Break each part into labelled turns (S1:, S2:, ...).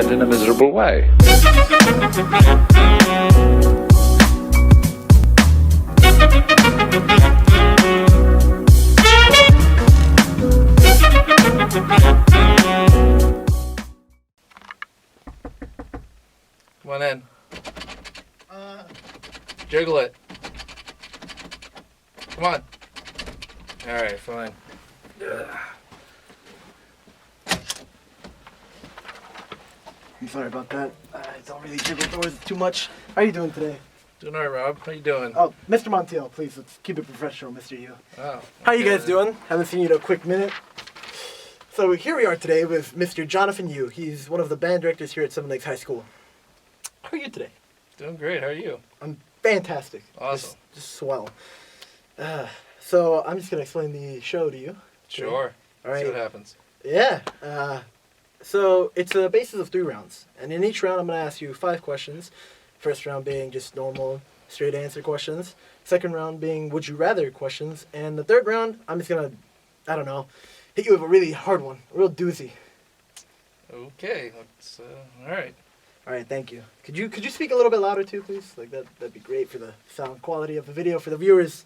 S1: spent in a miserable way.
S2: Come on in. Jiggle it. Come on. Alright, fine.
S3: I'm sorry about that. I don't really jiggle doors too much. How are you doing today?
S2: Doing alright, Rob. How you doing?
S3: Oh, Mr. Montiel, please, let's keep it professional, Mr. Yoo.
S2: Oh.
S3: How you guys doing? Haven't seen you in a quick minute. So here we are today with Mr. Jonathan Yoo. He's one of the band directors here at Seven Lakes High School. How are you today?
S2: Doing great. How are you?
S3: I'm fantastic.
S2: Awesome.
S3: Just swell. So I'm just going to explain the show to you.
S2: Sure.
S3: All right.
S2: See what happens.
S3: Yeah. So it's a basis of 3 rounds. And in each round, I'm going to ask you 5 questions. First round being just normal, straight answer questions. Second round being would you rather questions. And the third round, I'm just going to, I don't know, hit you with a really hard one. A real doozy.
S2: Okay. Let's, all right.
S3: All right, thank you. Could you speak a little bit louder too, please? Like that'd be great for the sound quality of the video for the viewers.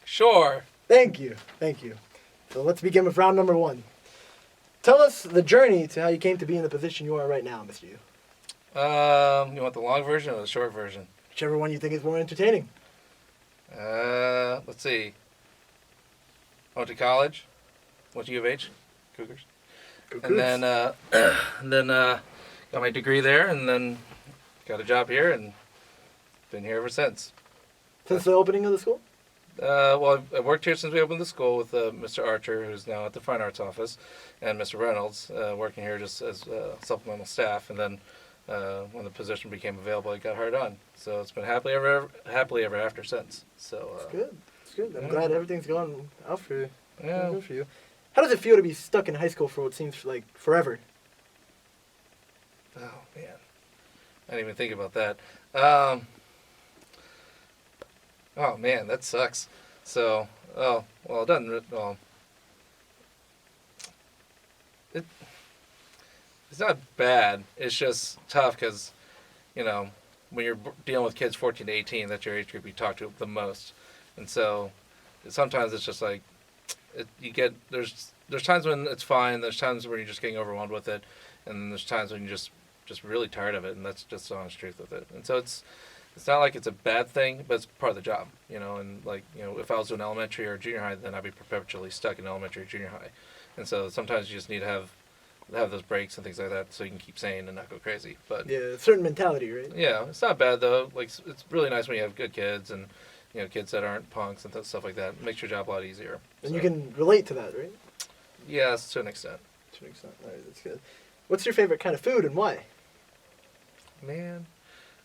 S2: Sure.
S3: Thank you. So let's begin with round number 1. Tell us the journey to how you came to be in the position you are right now, Mr. Yoo.
S2: You want the long version or the short version?
S3: Whichever one you think is more entertaining.
S2: Let's see. I went to college. Went to U of H. Cougars. And then got my degree there, and then got a job here, and been here ever since.
S3: Since the opening of the school?
S2: Well, I've worked here since we opened the school with Mr. Archer, who's now at the Fine Arts Office, and Mr. Reynolds, working here just as supplemental staff. And then when the position became available, I got hired on. So it's been happily ever after since. So
S3: It's good. It's good. I'm glad everything's going out for you.
S2: Yeah.
S3: Good for you. How does it feel to be stuck in high school for what seems like forever?
S2: Oh man, I didn't even think about that. Oh man, that sucks. So, well, it doesn't. Well, it's not bad. It's just tough because, when you're dealing with kids 14 to 18, that's your age group you talk to the most, and so sometimes it's just like there's times when it's fine. There's times when you're just getting overwhelmed with it, and then there's times when you're just really tired of it, and that's just the honest truth with it. And so it's not like it's a bad thing, but it's part of the job, and if I was doing elementary or junior high, then I'd be perpetually stuck in elementary or junior high. And so sometimes you just need to have those breaks and things like that so you can keep sane and not go crazy. But
S3: yeah, a certain mentality, right?
S2: Yeah, it's not bad though. Like, it's really nice when you have good kids and kids that aren't punks and stuff like that. It makes your job a lot easier.
S3: And you can relate to that, right?
S2: Yes, to an extent.
S3: To an extent. All right, that's good. What's your favorite kind of food and why?
S2: Man.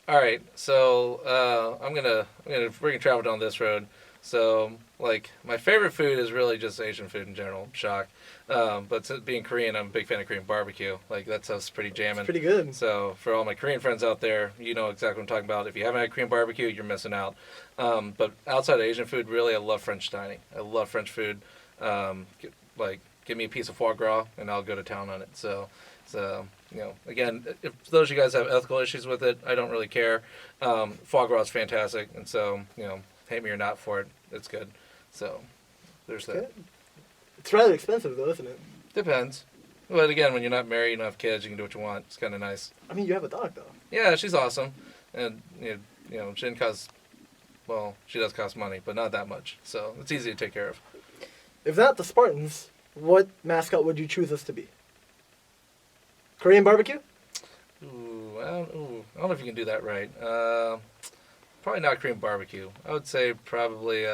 S2: All right, so we're gonna travel down this road. So, like, my favorite food is really just Asian food in general. Shock. But being Korean, I'm a big fan of Korean barbecue. Like, that stuff's pretty jamming.
S3: It's pretty good.
S2: So, for all my Korean friends out there, you know exactly what I'm talking about. If you haven't had Korean barbecue, you're missing out. But outside of Asian food, really, I love French dining. I love French food. Give me a piece of foie gras, and I'll go to town on it. So, again, if those of you guys have ethical issues with it, I don't really care. Foie gras is fantastic, and so, hate me or not for it, it's good. So, there's that.
S3: Good. It's rather expensive, though, isn't it?
S2: Depends. But again, when you're not married, you don't have kids, you can do what you want. It's kind of nice.
S3: I mean, you have a dog, though.
S2: Yeah, she's awesome. And, she didn't cost, well, she does cost money, but not that much. So, it's easy to take care of.
S3: If not the Spartans, what mascot would you choose us to be? Korean barbecue?
S2: I don't know if you can do that right. Probably not Korean barbecue. I would say probably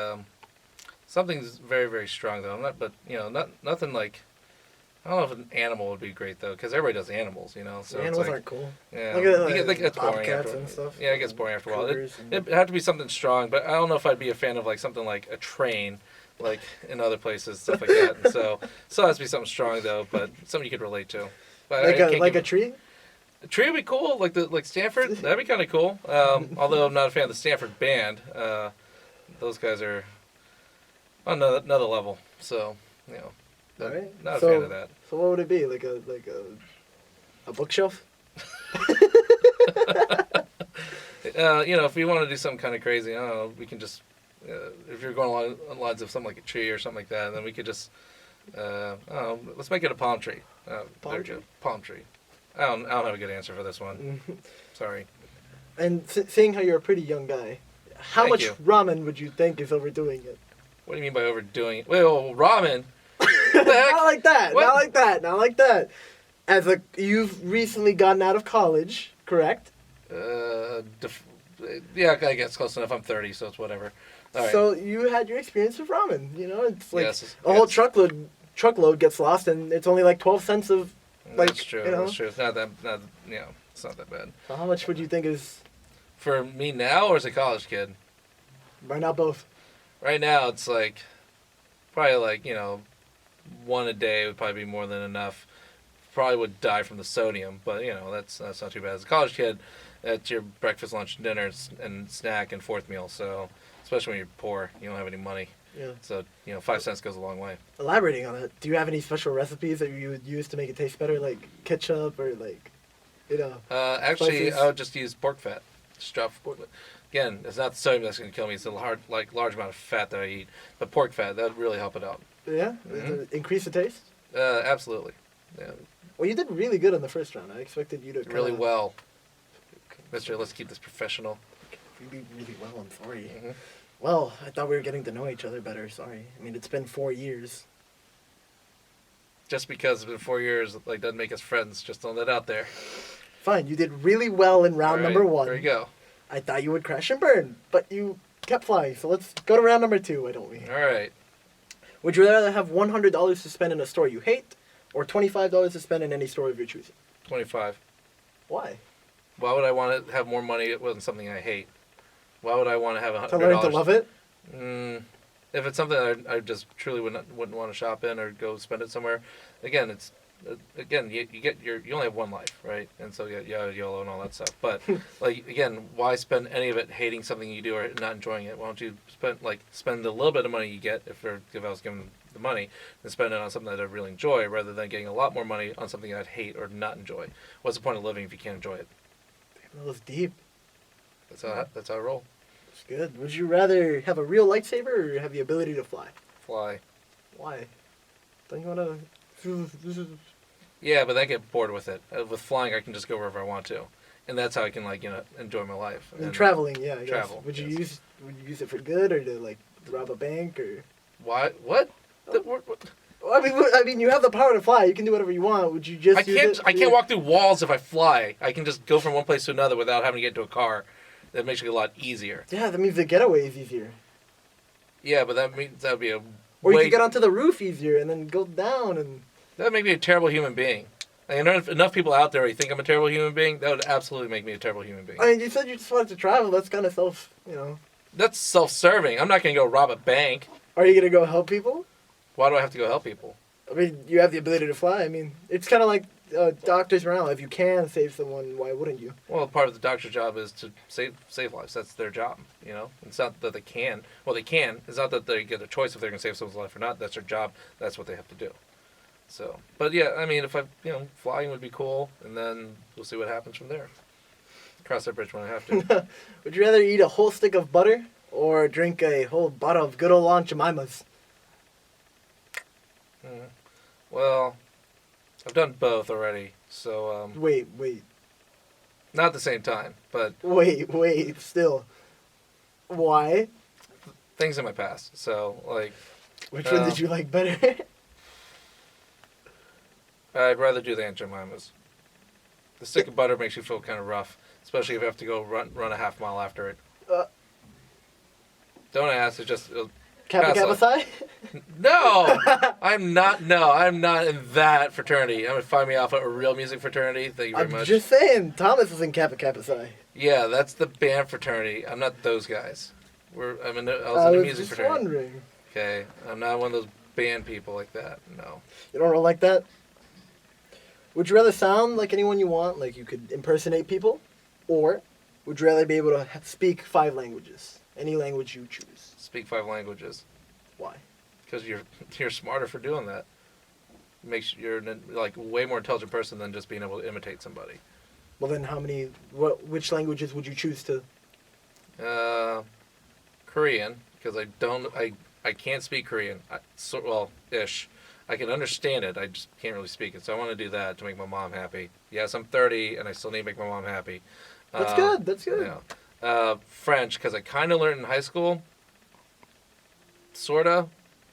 S2: something's very, very strong though. Nothing like. I don't know if an animal would be great though, because everybody does animals, So
S3: animals aren't cool.
S2: Yeah,
S3: Look
S2: it's boring after
S3: and stuff.
S2: Yeah, it gets boring after a while. It'd have to be something strong, but I don't know if I'd be a fan of like something like a train, like in other places, stuff like that. And so it has to be something strong though, but something you could relate to. But
S3: a tree?
S2: A tree would be cool, like Stanford. That'd be kind of cool. Although I'm not a fan of the Stanford band. Those guys are on another level. So,
S3: All right.
S2: Not a fan of that.
S3: So what would it be? Like a A bookshelf?
S2: If we want to do something kind of crazy, I don't know, we can just, if you're going along the lines of something like a tree or something like that, then we could just, I don't know, let's make it a palm tree.
S3: Palm tree?
S2: Palm tree. I don't have a good answer for this one. Sorry.
S3: And seeing how you're a pretty young guy, how
S2: Thank
S3: much
S2: you.
S3: ramen would you think is overdoing it?
S2: What do you mean by overdoing it? Well, ramen? What the heck?
S3: Not like that.
S2: What?
S3: Not like that. Not like that. You've recently gotten out of college, correct?
S2: Yeah, I guess close enough. I'm 30, so it's whatever. All right.
S3: So you had your experience with ramen. It's like
S2: Yes,
S3: a whole
S2: yes.
S3: truckload gets lost, and it's only like 12 cents of like.
S2: That's true.
S3: You know?
S2: That's true. It's not that. It's not that bad.
S3: So how much would you think is
S2: For me now, or as a college kid?
S3: right now both?
S2: Right now, it's like probably like one a day would probably be more than enough. Probably would die from the sodium, but that's not too bad. As a college kid, that's your breakfast, lunch, dinner, and snack and fourth meal. So especially when you're poor, you don't have any money.
S3: Yeah.
S2: So 5 cents goes a long way.
S3: Elaborating on it, do you have any special recipes that you would use to make it taste better, like ketchup or like,
S2: Actually,
S3: spices?
S2: I would just use pork fat. Just drop. Again, it's not the sodium that's going to kill me. It's the large amount of fat that I eat. But pork fat, that would really help it out.
S3: Yeah?
S2: Mhm.
S3: Increase the taste?
S2: Absolutely. Yeah,
S3: Well, you did really good in the first round. I expected you to
S2: really
S3: kinda-
S2: well. Mister, let's keep this professional.
S3: You did really well, I'm sorry.
S2: Mhm.
S3: Well, I thought we were getting to know each other better, sorry. I mean, it's been 4 years.
S2: Just because it's been 4 years, doesn't make us friends. Just throwing that out there.
S3: Fine, you did really well in round
S2: All right,
S3: number 1.
S2: There you go.
S3: I thought you would crash and burn, but you kept flying. So let's go to round number 2, why don't we?
S2: All right.
S3: Would you rather have $100 to spend in a store you hate, or $25 to spend in any store of your choosing?
S2: 25.
S3: Why?
S2: Why would I want to have more money? It wasn't something I hate. Why would I want to have $100?
S3: To learn to love it?
S2: If it's something that I just truly wouldn't want to shop in or go spend it somewhere, again, you only have one life, right? And so YOLO and all that stuff. But again, why spend any of it hating something you do or not enjoying it? Why don't you spend the little bit of money you get if I was given the money and spend it on something that I really enjoy rather than getting a lot more money on something I'd hate or not enjoy? What's the point of living if you can't enjoy it?
S3: That was deep.
S2: That's how I roll.
S3: It's good. Would you rather have a real lightsaber or have the ability to fly?
S2: Fly.
S3: Why? Don't you want to...
S2: Yeah, but I get bored with it. With flying, I can just go wherever I want to, and that's how I can enjoy my life.
S3: And traveling, yeah. I guess.
S2: Travel,
S3: Would you
S2: yes.
S3: use it for good or to rob a bank or?
S2: Why? What?
S3: Well, I mean, you have the power to fly. You can do whatever you want. Would you just?
S2: I can't walk through walls if I fly. I can just go from one place to another without having to get into a car. That makes it a lot easier.
S3: Yeah, that means the getaway is easier.
S2: Yeah, but that means that would be a.
S3: Or you could get onto the roof easier and then go down and.
S2: That would make me a terrible human being. I know enough people out there who think I'm a terrible human being. That would absolutely make me a terrible human being.
S3: I mean, you said you just wanted to travel. That's kind of
S2: That's self-serving. I'm not going to go rob a bank.
S3: Are you gonna go help people?
S2: Why do I have to go help people?
S3: I mean, you have the ability to fly. I mean, it's kind of like doctors around. If you can save someone, why wouldn't you?
S2: Well, part of the doctor's job is to save lives. That's their job, It's not that they can. Well, they can. It's not that they get a choice if they're going to save someone's life or not. That's their job. That's what they have to do. So, but yeah, I mean, if flying would be cool, and then we'll see what happens from there. Cross that bridge when I have to.
S3: Would you rather eat a whole stick of butter or drink a whole bottle of good old Aunt Jemima's?
S2: Well, I've done both already, so
S3: Wait.
S2: not at the same time, but
S3: Wait, still. Why?
S2: things in my past. So,
S3: Which one did you like better?
S2: I'd rather do the Aunt Jemima's. The stick of butter makes you feel kind of rough, especially if you have to go run a half mile after it. Don't ask. It's just
S3: Kappa
S2: Pass
S3: Kappa
S2: on.
S3: Psi?
S2: no. I'm not. No, I'm not in that fraternity. I'm gonna find me off at a real music fraternity. Thank you very
S3: I'm
S2: much.
S3: just saying, Thomas was in Kappa Kappa Psi.
S2: Yeah, that's the band fraternity. I'm not those guys. I was
S3: I
S2: in a
S3: was
S2: music
S3: just
S2: fraternity.
S3: wondering.
S2: Okay, I'm not one of those band people like that. No.
S3: You don't roll like that? Would you rather sound like anyone you want, like you could impersonate people? Or would you rather be able to speak 5 languages? Any language you choose.
S2: Speak 5 languages.
S3: Why?
S2: Because you're smarter for doing that. makes you're like a way more intelligent person than just being able to imitate somebody.
S3: Well, then which languages would you choose to?
S2: Korean, because I can't speak Korean. Ish. I can understand it. I just can't really speak it. So I want to do that to make my mom happy. Yes, I'm 30 and I still need to make my mom happy.
S3: That's good. That's good.
S2: Yeah. French, because I kind of learned in high school. Sorta.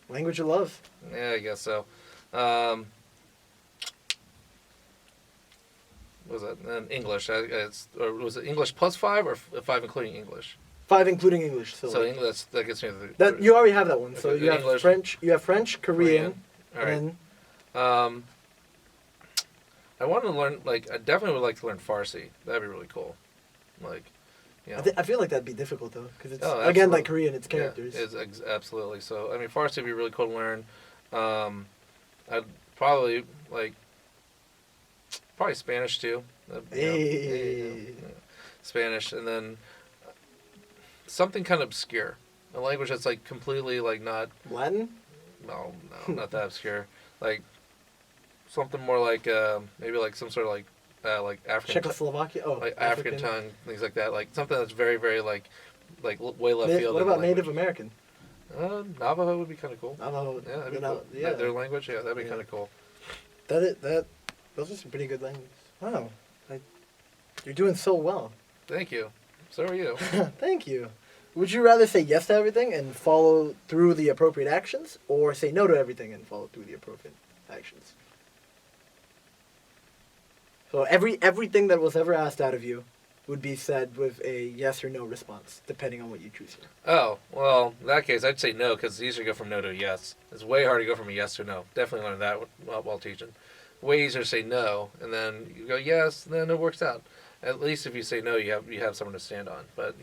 S3: Language of love.
S2: Yeah, I guess so. What was that? And English. Or was it English plus 5 or 5 including English?
S3: 5 including English. So like,
S2: English, that gets me to
S3: that you already have that one. So
S2: okay,
S3: you have
S2: English,
S3: French. You have French, Korean.
S2: All right.
S3: And
S2: I want to learn. Like, I definitely would like to learn Farsi. That'd be really cool. Like, you know.
S3: I feel like that'd be difficult though, because it's
S2: Oh,
S3: again like Korean, it's characters.
S2: Yeah, absolutely. So I mean, Farsi would be really cool to learn. I'd probably probably Spanish too.
S3: Hey.
S2: Spanish, and then something kind of obscure, a language that's like completely like not
S3: Latin.
S2: No, not that obscure. Like something more like maybe like some sort of like African.
S3: Czechoslovakia. Oh,
S2: like African tongue, things like that. Like something that's very, very like way left field.
S3: What about
S2: language.
S3: Native American?
S2: Navajo would be kind of cool.
S3: Navajo.
S2: Yeah, that'd be
S3: cool.
S2: Yeah, their language. Yeah, that'd be kind of cool.
S3: Those are some pretty good languages. Wow, you're doing so well.
S2: Thank you. So are you.
S3: Thank you. Would you rather say yes to everything and follow through the appropriate actions, or say no to everything and follow through the appropriate actions? So everything that was ever asked out of you would be said with a yes or no response, depending on what you choose here.
S2: Oh, well, in that case, I'd say no, because it's easier to go from no to a yes. It's way harder to go from a yes to no. Definitely learned that while teaching. Way easier to say no, and then you go yes, and then it works out. At least if you say no, you have someone to stand on. But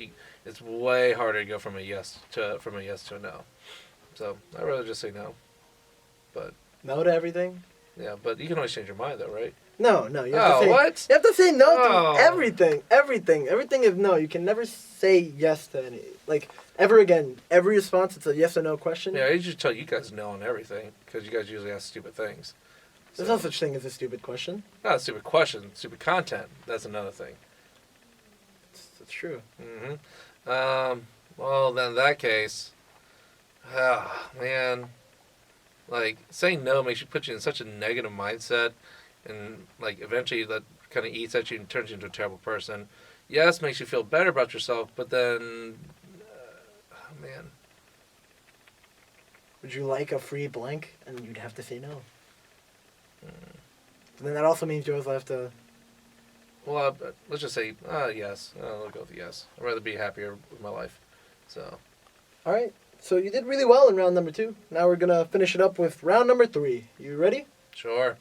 S2: it's way harder to go from a yes to a no. So I'd rather just say no. But
S3: no to everything?
S2: Yeah, but you can always change your mind, though, right?
S3: No. You have to say,
S2: what?
S3: You have to say no to everything. Everything is no. You can never say yes to any. Like, ever again. Every response, it's a yes or no question.
S2: Yeah, I usually tell you guys no on everything, because you guys usually ask stupid things.
S3: There's no such thing as a stupid question.
S2: Not a stupid question, stupid content. That's another thing.
S3: That's true.
S2: Mm-hmm. Well, then in that case, man, like, saying no put you in such a negative mindset, and, like, eventually that kind of eats at you and turns you into a terrible person. Yes, makes you feel better about yourself, but then, man.
S3: Would you like a free blank? And you'd have to say no. And then that also means you also have to...
S2: Well, let's just say yes. I'll go with yes. I'd rather be happier with my life. So.
S3: All right. So you did really well in round number 2. Now we're going to finish it up with round number 3. You ready?
S2: Sure.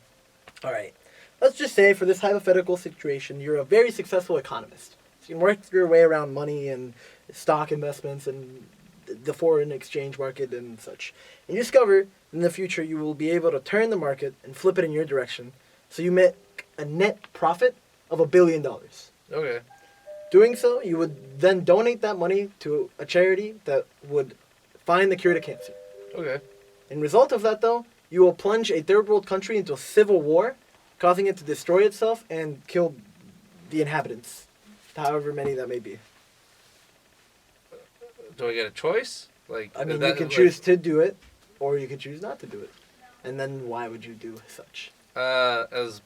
S3: All right. Let's just say for this hypothetical situation, you're a very successful economist. So you can work your way around money and stock investments and the foreign exchange market and such. And you discover in the future you will be able to turn the market and flip it in your direction. So you make a net profit of $1 billion.
S2: Okay.
S3: Doing so, you would then donate that money to a charity that would find the cure to cancer.
S2: Okay.
S3: In result of that, though, you will plunge a third world country into a civil war, causing it to destroy itself and kill the inhabitants, however many that may be.
S2: Do I get a choice? Like,
S3: I mean, you can choose to do it, or you can choose not to do it. And then why would you do such?
S2: That's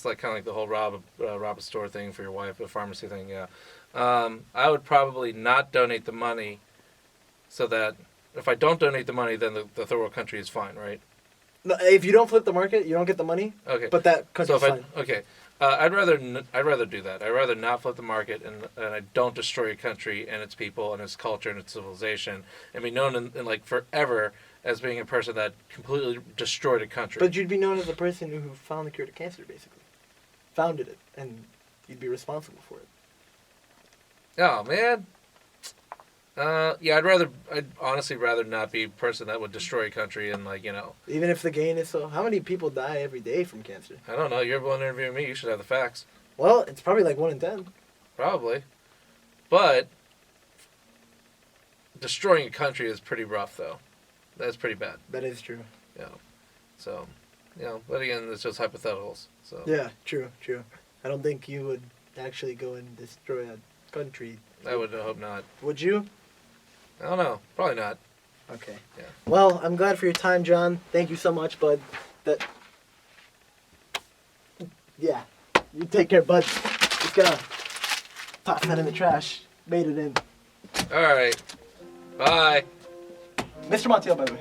S2: like kind of like the whole rob a store thing for your wife, the pharmacy thing. Yeah. I would probably not donate the money, so that if I don't donate the money, then the third world country is fine, right?
S3: No, if you don't flip the market, you don't get the money.
S2: Okay.
S3: But that country's fine.
S2: I'd rather do that. I'd rather not flip the market, and I don't destroy a country and its people and its culture and its civilization, and be known in like forever as being a person that completely destroyed a country.
S3: But you'd be known as the person who found the cure to cancer, basically. Founded it, and you'd be responsible for it.
S2: Oh, man. I'd honestly rather not be a person that would destroy a country and, like, you know.
S3: Even if the gain is so... How many people die every day from cancer?
S2: I don't know. You're the one interviewing me. You should have the facts.
S3: Well, it's probably like 1 in 10.
S2: Probably. But destroying a country is pretty rough, though. That's pretty bad.
S3: That is true.
S2: Yeah. So, But again, it's just hypotheticals. So
S3: Yeah, true. I don't think you would actually go and destroy a country.
S2: I would hope not.
S3: Would you?
S2: I don't know. Probably not.
S3: Okay.
S2: Yeah.
S3: Well, I'm glad for your time, John. Thank you so much, bud. Yeah. You take care, bud. Just gonna toss that in the trash. Made it in.
S2: All right. Bye.
S3: Mr. Montiel, by the way.